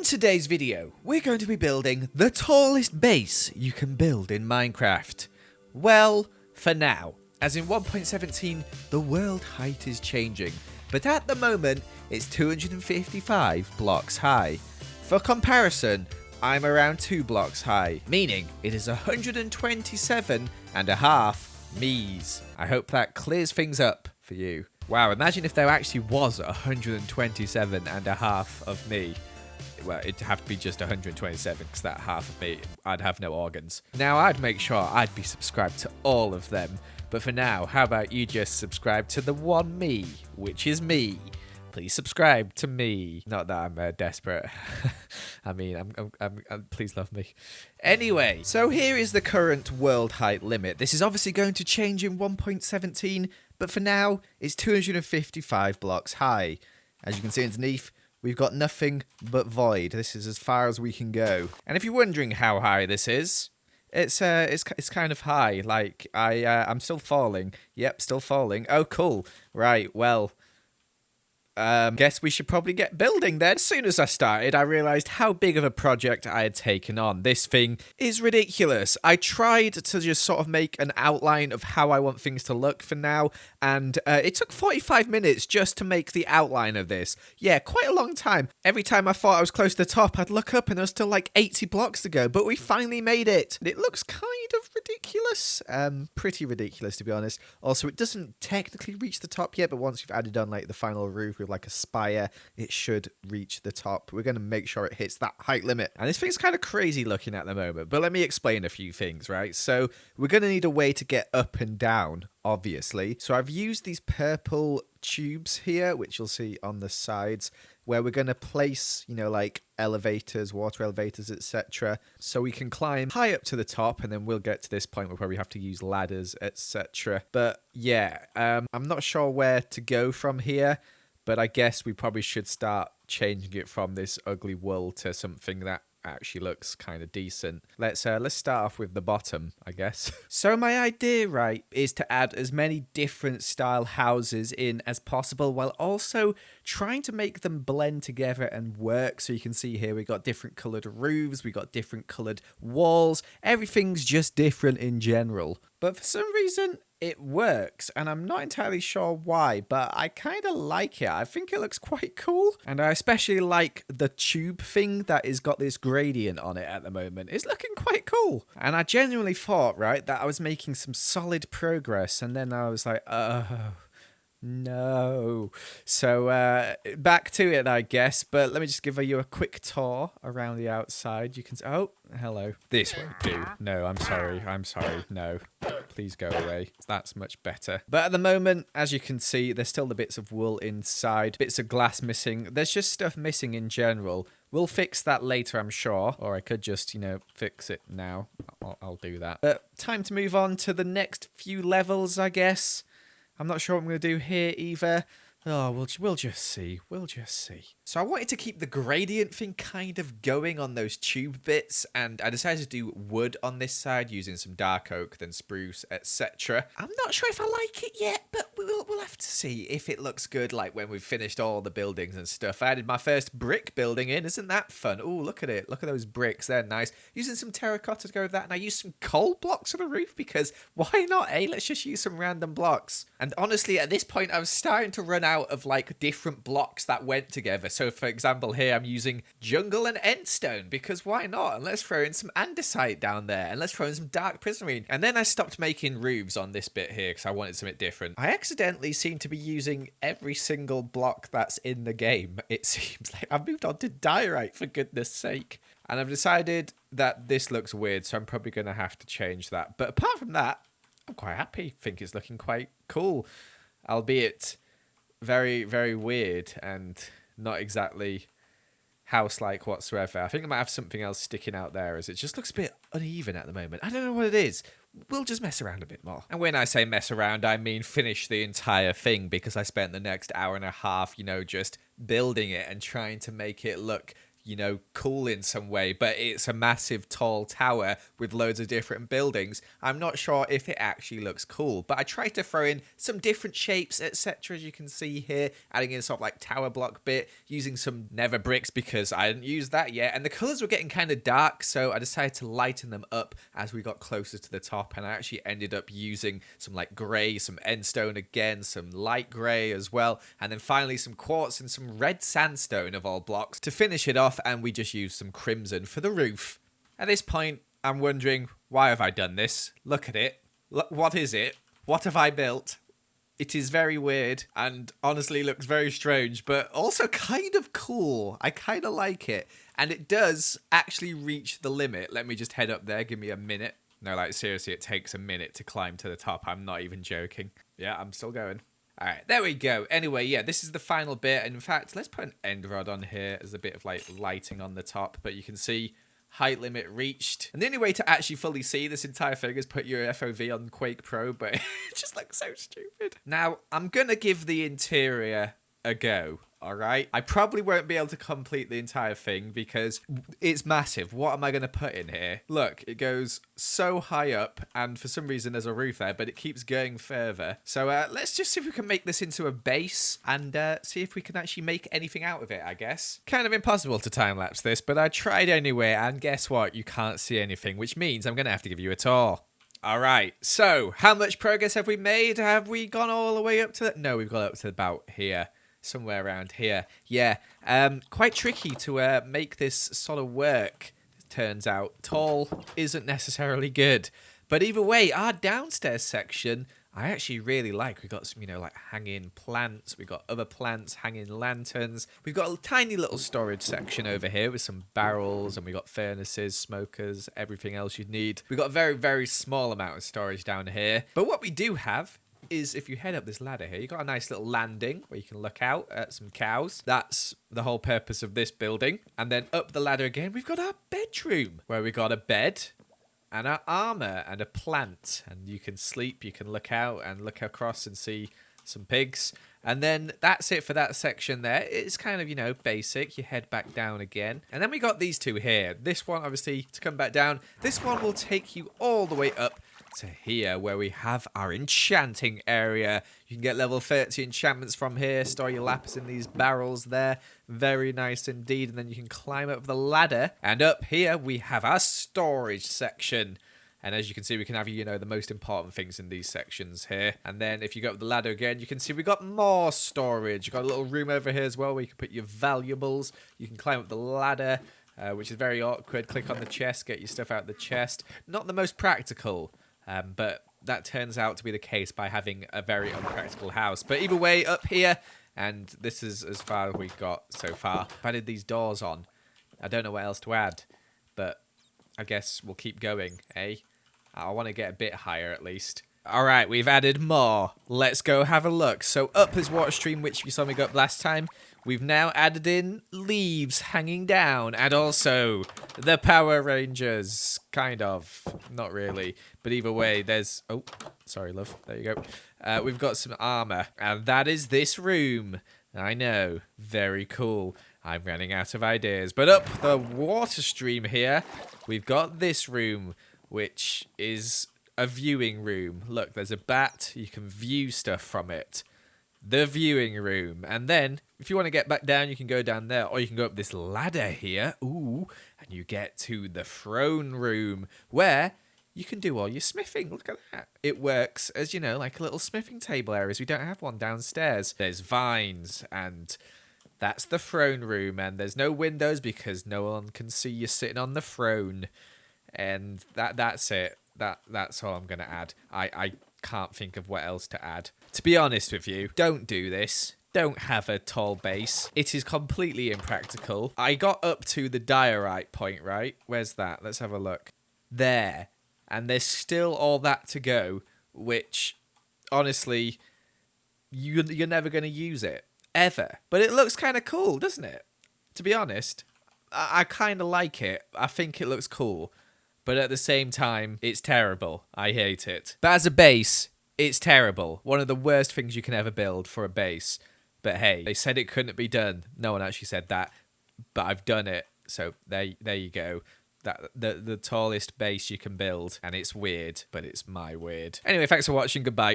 today's video, we're going to be building the tallest base you can build in Minecraft. Well, for now. As in 1.17, the world height is changing, but at the moment, it's 255 blocks high. For comparison, I'm around 2 blocks high, meaning it is 127 and a half me's. I hope that clears things up for you. Wow, imagine if there actually was 127 and a half of me. Well, it'd have to be just 127 because that half of me, I'd have no organs. Now, I'd make sure I'd be subscribed to all of them. But for now, how about you just subscribe to the one me, which is me. Please subscribe to me. Not that I'm desperate. I mean, I'm please love me. Anyway, so here is the current world height limit. This is obviously going to change in 1.17, but for now, it's 255 blocks high. As you can see underneath, we've got nothing but void. This is as far as we can go. And if you're wondering how high this is, it's kind of high. Like I'm still falling. Yep, still falling. Oh, cool. Right. Well, guess we should probably get building then. As soon as I started, I realized how big of a project I had taken on. This thing is ridiculous. I tried to just sort of make an outline of how I want things to look for now, and it took 45 minutes just to make the outline of this. Yeah, quite a long time. Every time I thought I was close to the top, I'd look up and there was still like 80 blocks to go, but we finally made it. It looks kind of ridiculous. Pretty ridiculous, to be honest. Also, it doesn't technically reach the top yet, but once you've added on like the final roof with like a spire, it should reach the top. We're going to make sure it hits that height limit. And this thing's kind of crazy looking at the moment, but let me explain a few things, right? So we're going to need a way to get up and down, obviously. So I've used these purple tubes here, which you'll see on the sides, where we're going to place, you know, like elevators, water elevators, etc. So we can climb high up to the top, and then we'll get to this point where probably have to use ladders, etc. But yeah, I'm not sure where to go from here, but I guess we probably should start changing it from this ugly wool to something that actually looks kind of decent. Let's start off with the bottom, I guess. So my idea, right, is to add as many different style houses in as possible, while also trying to make them blend together and work. So you can see here we got different colored roofs, we got different colored walls, everything's just different in general. But for some reason, it works, and I'm not entirely sure why, but I kind of like it. I think it looks quite cool, and I especially like the tube thing that has got this gradient on it at the moment. It's looking quite cool, and I genuinely thought, right, that I was making some solid progress, and then I was like, oh, no. So back to it, I guess, but let me just give you a quick tour around the outside. You can see, oh, hello. This won't do. No, I'm sorry, no. Please go away. That's much better. But at the moment, as you can see, there's still the bits of wool inside, bits of glass missing. There's just stuff missing in general. We'll fix that later, I'm sure. Or I could just, you know, fix it now. I'll do that. But time to move on to the next few levels, I guess. I'm not sure what I'm going to do here either. Oh, we'll just see. We'll just see. So I wanted to keep the gradient thing kind of going on those tube bits, and I decided to do wood on this side using some dark oak, then spruce, etc. I'm not sure if I like it yet, but we'll have to see if it looks good, like when we've finished all the buildings and stuff. I added my first brick building in. Isn't that fun? Oh, look at it. Look at those bricks. They're nice. Using some terracotta to go with that, and I used some coal blocks on the roof because why not, eh? Let's just use some random blocks. And honestly, at this point, I was starting to run out of like different blocks that went together. So for example, here I'm using jungle and endstone because why not? And let's throw in some andesite down there, and let's throw in some dark prismarine. And then I stopped making roofs on this bit here because I wanted something different. I accidentally seem to be using every single block that's in the game. It seems like I've moved on to diorite, for goodness sake. And I've decided that this looks weird, so I'm probably going to have to change that. But apart from that, I'm quite happy. I think it's looking quite cool, albeit very, very weird and not exactly house-like whatsoever. I think I might have something else sticking out there as it just looks a bit uneven at the moment. I don't know what it is. We'll just mess around a bit more. And when I say mess around, I mean finish the entire thing, because I spent the next hour and a half, you know, just building it and trying to make it look, you know, cool in some way, but it's a massive tall tower with loads of different buildings. I'm not sure if it actually looks cool, but I tried to throw in some different shapes, etc., as you can see here, adding in sort of like tower block bit, using some nether bricks because I didn't use that yet, and the colors were getting kind of dark, so I decided to lighten them up as we got closer to the top, and I actually ended up using some like grey, some endstone again, some light grey as well, and then finally some quartz and some red sandstone of all blocks to finish it off, and we just used some crimson for the roof. At this point, I'm wondering, why have I done this? Look at it. What is it? What have I built? It is very weird and honestly looks very strange, but also kind of cool. I kind of like it. And it does actually reach the limit. Let me just head up there. Give me a minute. No, like seriously, it takes a minute to climb to the top. I'm not even joking. Yeah, I'm still going. All right, there we go. Anyway, yeah, this is the final bit. In fact, let's put an end rod on here as a bit of like lighting on the top. But you can see height limit reached. And the only way to actually fully see this entire thing is put your FOV on Quake Pro, but it just looks so stupid. Now, I'm going to give the interior a go. All right, I probably won't be able to complete the entire thing because it's massive. What am I going to put in here? Look, it goes so high up, and for some reason there's a roof there, but it keeps going further. So let's just see if we can make this into a base and see if we can actually make anything out of it, I guess. Kind of impossible to time-lapse this, but I tried anyway, and guess what? You can't see anything, which means I'm going to have to give you a tour. All right, so how much progress have we made? Have we gone all the way up to that? No, we've got up to about here. Somewhere around here. Yeah, quite tricky to make this sort of work, it turns out. Tall isn't necessarily good. But either way, our downstairs section, I actually really like. We've got some, you know, like hanging plants. We've got other plants, hanging lanterns. We've got a tiny little storage section over here with some barrels, and we've got furnaces, smokers, everything else you'd need. We've got a very, very small amount of storage down here. But what we do have is if you head up this ladder here, you got a nice little landing where you can look out at some cows. That's the whole purpose of this building. And then up the ladder again, we've got our bedroom where we got a bed and our armor and a plant. And you can sleep, you can look out and look across and see some pigs. And then that's it for that section there. It's kind of, you know, basic. You head back down again. And then we got these two here. This one, obviously, to come back down. This one will take you all the way up to here where we have our enchanting area. You can get level 30 enchantments from here, store your lapis in these barrels there. Very nice indeed. And then you can climb up the ladder, and up here we have our storage section. And as you can see, we can have, you know, the most important things in these sections here. And then if you go up the ladder again, you can see we got more storage. You've got a little room over here as well where you can put your valuables. You can climb up the ladder, which is very awkward. Click on the chest, get your stuff out of the chest. Not the most practical. But that turns out to be the case by having a very unpractical house. But either way, up here, and this is as far as we've got so far. I've added these doors on. I don't know what else to add, but I guess we'll keep going, eh? I want to get a bit higher at least. All right, we've added more. Let's go have a look. So up is water stream, which we saw me go up last time. We've now added in leaves hanging down, and also the Power Rangers. Kind of. Not really. But either way, there's... Oh, sorry, love. There you go. We've got some armor, and that is this room. I know. Very cool. I'm running out of ideas. But up the water stream here, we've got this room, which is a viewing room. Look, there's a bat. You can view stuff from it. The viewing room. And then, if you want to get back down, you can go down there. Or you can go up this ladder here. Ooh. And you get to the throne room, where you can do all your smithing. Look at that. It works as, you know, like a little smithing table areas. We don't have one downstairs. There's vines, and that's the throne room. And there's no windows because no one can see you sitting on the throne. And that's it. That's all I'm going to add. I can't think of what else to add. To be honest with you, don't do this. Don't have a tall base. It is completely impractical. I got up to the diorite point, right? Where's that? Let's have a look. There. And there's still all that to go, which, honestly, you're never going to use it. Ever. But it looks kind of cool, doesn't it? To be honest, I kind of like it. I think it looks cool. But at the same time, it's terrible. I hate it. But as a base, it's terrible. One of the worst things you can ever build for a base. But hey, they said it couldn't be done. No one actually said that. But I've done it. So there you go. That the tallest base you can build, and it's weird, but it's my weird. Anyway, thanks for watching. Goodbye.